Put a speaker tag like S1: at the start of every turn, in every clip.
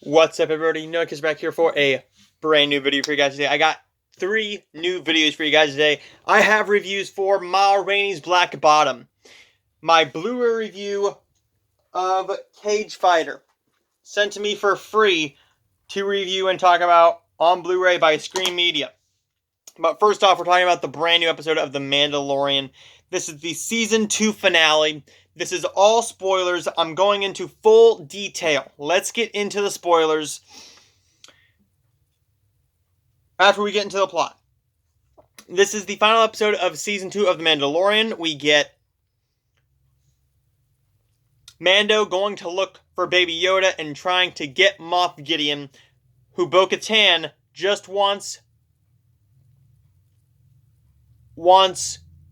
S1: What's up, everybody? Noah back here for a brand new video for you guys today. I got 3 new videos for you guys today. I have reviews for Ma Rainey's Black Bottom, my Blu-ray review of Cage Fighter, sent to me for free to review and talk about on Blu-ray by Screen Media. But first off, we're talking about the brand new episode of The Mandalorian. This is the Season 2 finale. This is all spoilers. I'm going into full detail. Let's get into the spoilers after we get into the plot. This is the final episode of Season 2 of The Mandalorian. We get Mando going to look for Baby Yoda and trying to get Moff Gideon, who Bo-Katan just wants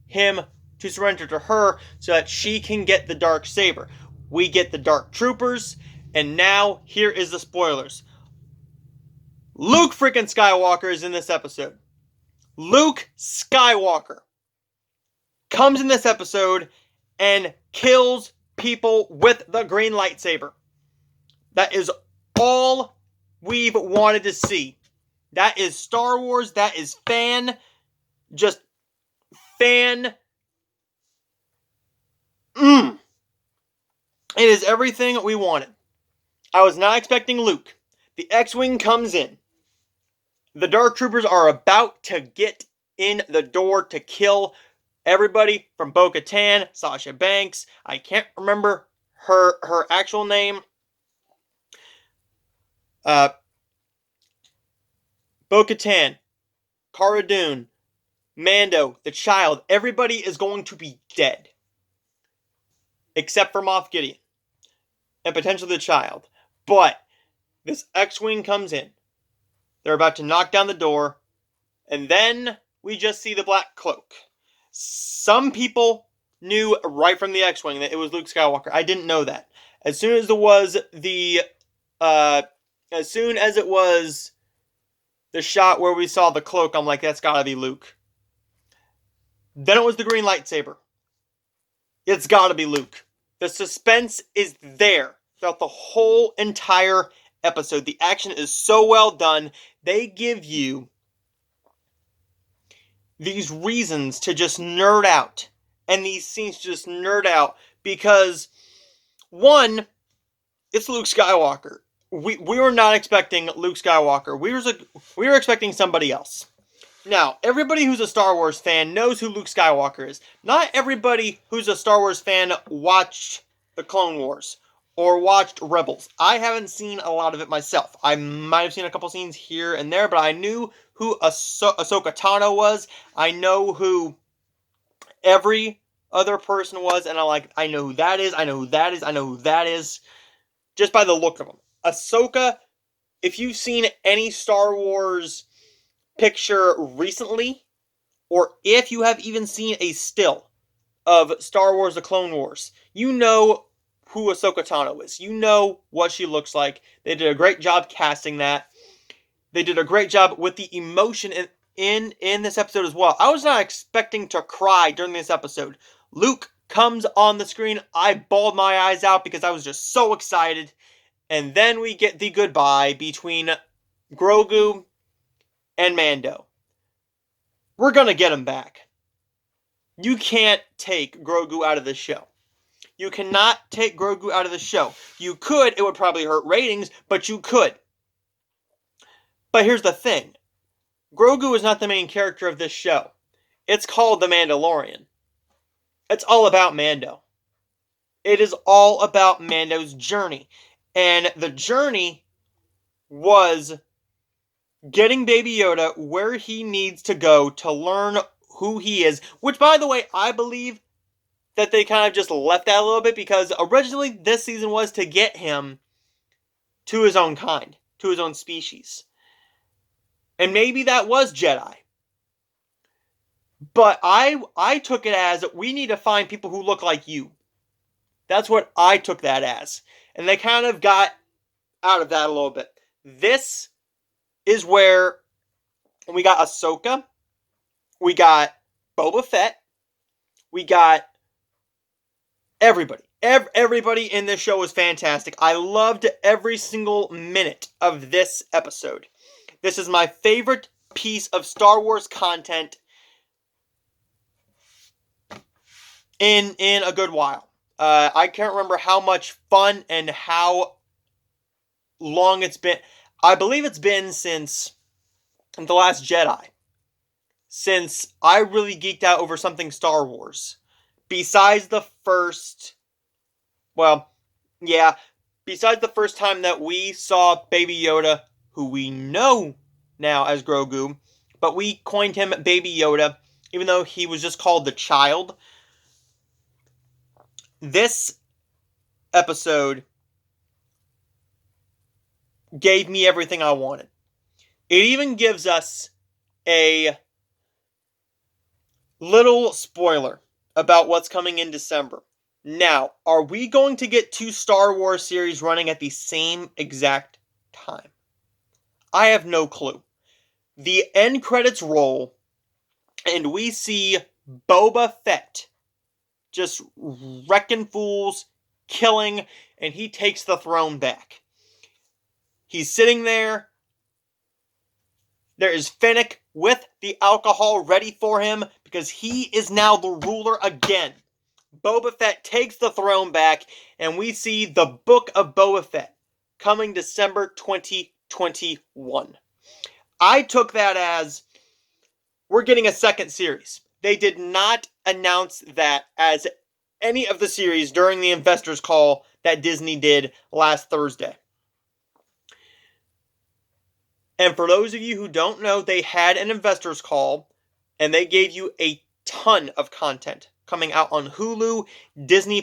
S1: him to surrender to her so that she can get the dark saber. We get the dark troopers, and now here is the spoilers. Luke freaking Skywalker is in this episode. Luke Skywalker comes in this episode and kills people with the green lightsaber. That is all we've wanted to see. That is Star Wars. That is fan. It is everything we wanted. I was not expecting Luke. The X-Wing comes in. The Dark Troopers are about to get in the door to kill everybody from Bo-Katan, Sasha Banks. I can't remember her actual name. Bo-Katan, Cara Dune, Mando, the child. Everybody is going to be dead. Except for Moff Gideon. And potentially the child. But this X-Wing comes in. They're about to knock down the door. And then we just see the black cloak. Some people knew right from the X-Wing that it was Luke Skywalker. I didn't know that. As soon as it was the shot where we saw the cloak, I'm like, that's gotta be Luke. Then it was the green lightsaber. It's gotta be Luke. The suspense is there throughout the whole entire episode. The action is so well done. They give you these reasons to just nerd out. And these scenes to just nerd out. Because, one, it's Luke Skywalker. We were not expecting Luke Skywalker. We were expecting somebody else. Now, everybody who's a Star Wars fan knows who Luke Skywalker is. Not everybody who's a Star Wars fan watched the Clone Wars or watched Rebels. I haven't seen a lot of it myself. I might have seen a couple scenes here and there, but I knew who Ahsoka Tano was. I know who every other person was, and I'm like, I know who that is, I know who that is, I know who that is, just by the look of them. Ahsoka, if you've seen any Star Wars picture recently, or if you have even seen a still of Star Wars The Clone Wars, you know who Ahsoka Tano is. You know what she looks like. They did a great job casting that. They did a great job with the emotion in this episode as well. I was not expecting to cry during this episode. Luke comes on the screen. I bawled my eyes out because I was just so excited. And then we get the goodbye between Grogu and Mando. We're gonna get him back. You can't take Grogu out of this show. You cannot take Grogu out of the show. You could, it would probably hurt ratings, but you could. But here's the thing. Grogu is not the main character of this show. It's called The Mandalorian. It's all about Mando. It is all about Mando's journey. And the journey was getting Baby Yoda where he needs to go to learn who he is. Which, by the way, I believe that they kind of just left that a little bit, because originally this season was to get him to his own kind, to his own species. And maybe that was Jedi. But I took it as, we need to find people who look like you. That's what I took that as. And they kind of got out of that a little bit. This is where we got Ahsoka, we got Boba Fett, we got everybody. Everybody in this show was fantastic. I loved every single minute of this episode. This is my favorite piece of Star Wars content in a good while. I can't remember how much fun and how long it's been. I believe it's been since The Last Jedi. Since I really geeked out over something Star Wars. Besides the first... Well, yeah. Besides the first time that we saw Baby Yoda, who we know now as Grogu, but we coined him Baby Yoda, even though he was just called the child. This episode gave me everything I wanted. It even gives us a little spoiler about what's coming in December. Now, are we going to get 2 Star Wars series running at the same exact time? I have no clue. The end credits roll, and we see Boba Fett just wrecking fools, killing, and he takes the throne back. He's sitting there. There is Fennec with the alcohol ready for him because he is now the ruler again. Boba Fett takes the throne back, and we see the Book of Boba Fett coming December 2021. I took that as we're getting a second series. They did not announce that as any of the series during the investors call that Disney did last Thursday. And for those of you who don't know, they had an investors call, and they gave you a ton of content coming out on Hulu, Disney+,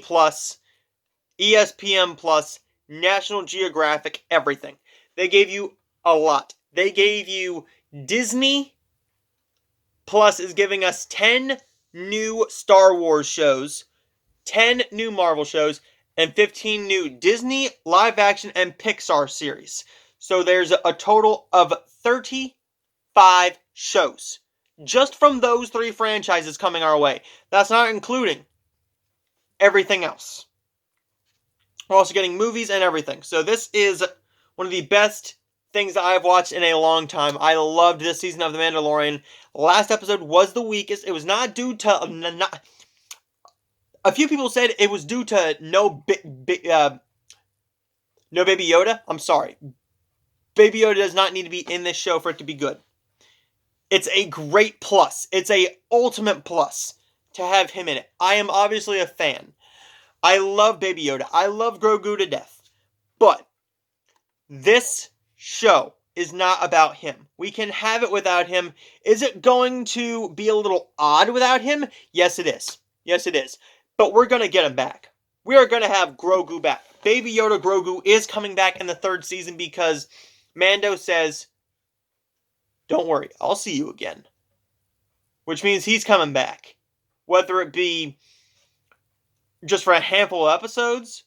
S1: ESPN+, National Geographic, everything. They gave you a lot. They gave you Disney Plus is giving us 10 new Star Wars shows, 10 new Marvel shows, and 15 new Disney, live action, and Pixar series. So there's a total of 35 shows just from those 3 franchises coming our way. That's not including everything else. We're also getting movies and everything. So this is one of the best things that I've watched in a long time. I loved this season of The Mandalorian. Last episode was the weakest. It was not due to... a few people said it was due to no Baby Yoda. I'm sorry. Baby Yoda does not need to be in this show for it to be good. It's a great plus. It's a ultimate plus to have him in it. I am obviously a fan. I love Baby Yoda. I love Grogu to death. But this show is not about him. We can have it without him. Is it going to be a little odd without him? Yes, it is. Yes, it is. But we're going to get him back. We are going to have Grogu back. Baby Yoda Grogu is coming back in the 3rd season because Mando says, don't worry, I'll see you again. Which means he's coming back. Whether it be just for a handful of episodes,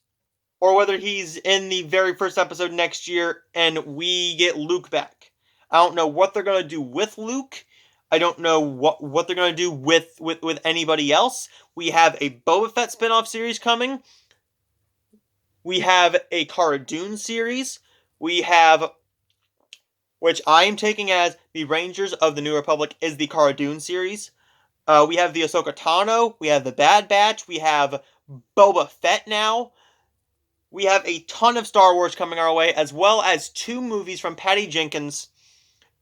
S1: or whether he's in the very first episode next year and we get Luke back. I don't know what they're going to do with Luke. I don't know what they're going to do with anybody else. We have a Boba Fett spinoff series coming. We have a Cara Dune series. We have, which I am taking as the Rangers of the New Republic is the Cara Dune series. We have the Ahsoka Tano. We have the Bad Batch. We have Boba Fett now. We have a ton of Star Wars coming our way, as well as 2 movies from Patty Jenkins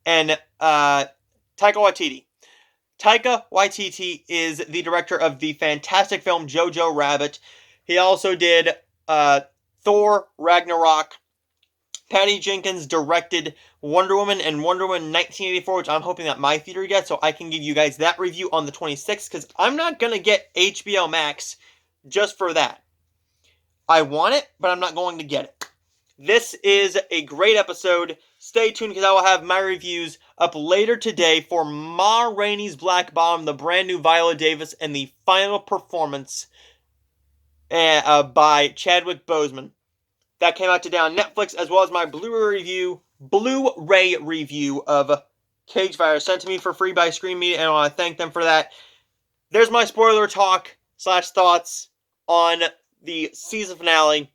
S1: and Taika Waititi. Taika Waititi is the director of the fantastic film Jojo Rabbit. He also did Thor Ragnarok. Patty Jenkins directed Wonder Woman and Wonder Woman 1984, which I'm hoping that my theater gets, so I can give you guys that review on the 26th, because I'm not going to get HBO Max just for that. I want it, but I'm not going to get it. This is a great episode. Stay tuned because I will have my reviews up later today for Ma Rainey's Black Bottom, the brand new Viola Davis, and the final performance by Chadwick Boseman. That came out today on Netflix, as well as my Blu-ray review of Cage Fire, sent to me for free by Screen Media, and I want to thank them for that. There's my spoiler talk / thoughts on the season finale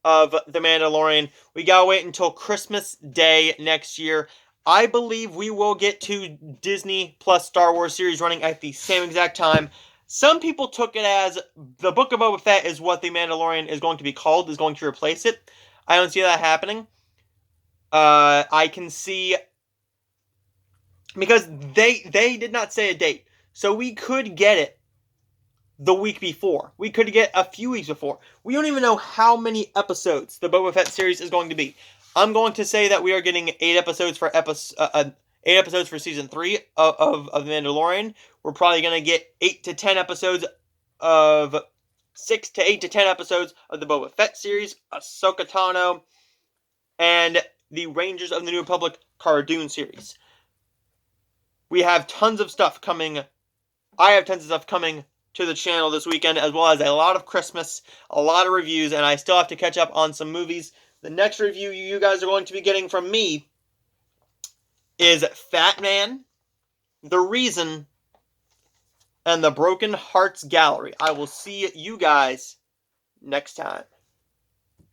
S1: of The Mandalorian. We gotta wait until Christmas Day next year. I believe we will get to Disney plus Star Wars series running at the same exact time. Some people took it as the Book of Boba Fett is what The Mandalorian is going to be called, is going to replace it. I don't see that happening. I can see, because they did not say a date, so we could get it the week before. We could get a few weeks before. We don't even know how many episodes the Boba Fett series is going to be. I'm going to say that we are getting 8 episodes for 8 episodes for season 3 of The Mandalorian. We're probably going to get 8 to 10 episodes of 6 to 8 to 10 episodes of the Boba Fett series, Ahsoka Tano, and the Rangers of the New Republic Cara Dune series. We have tons of stuff coming. I have tons of stuff coming to the channel this weekend, as well as a lot of Christmas, a lot of reviews, and I still have to catch up on some movies. The next review you guys are going to be getting from me is Fat Man, The Reason, and The Broken Hearts Gallery. I will see you guys next time.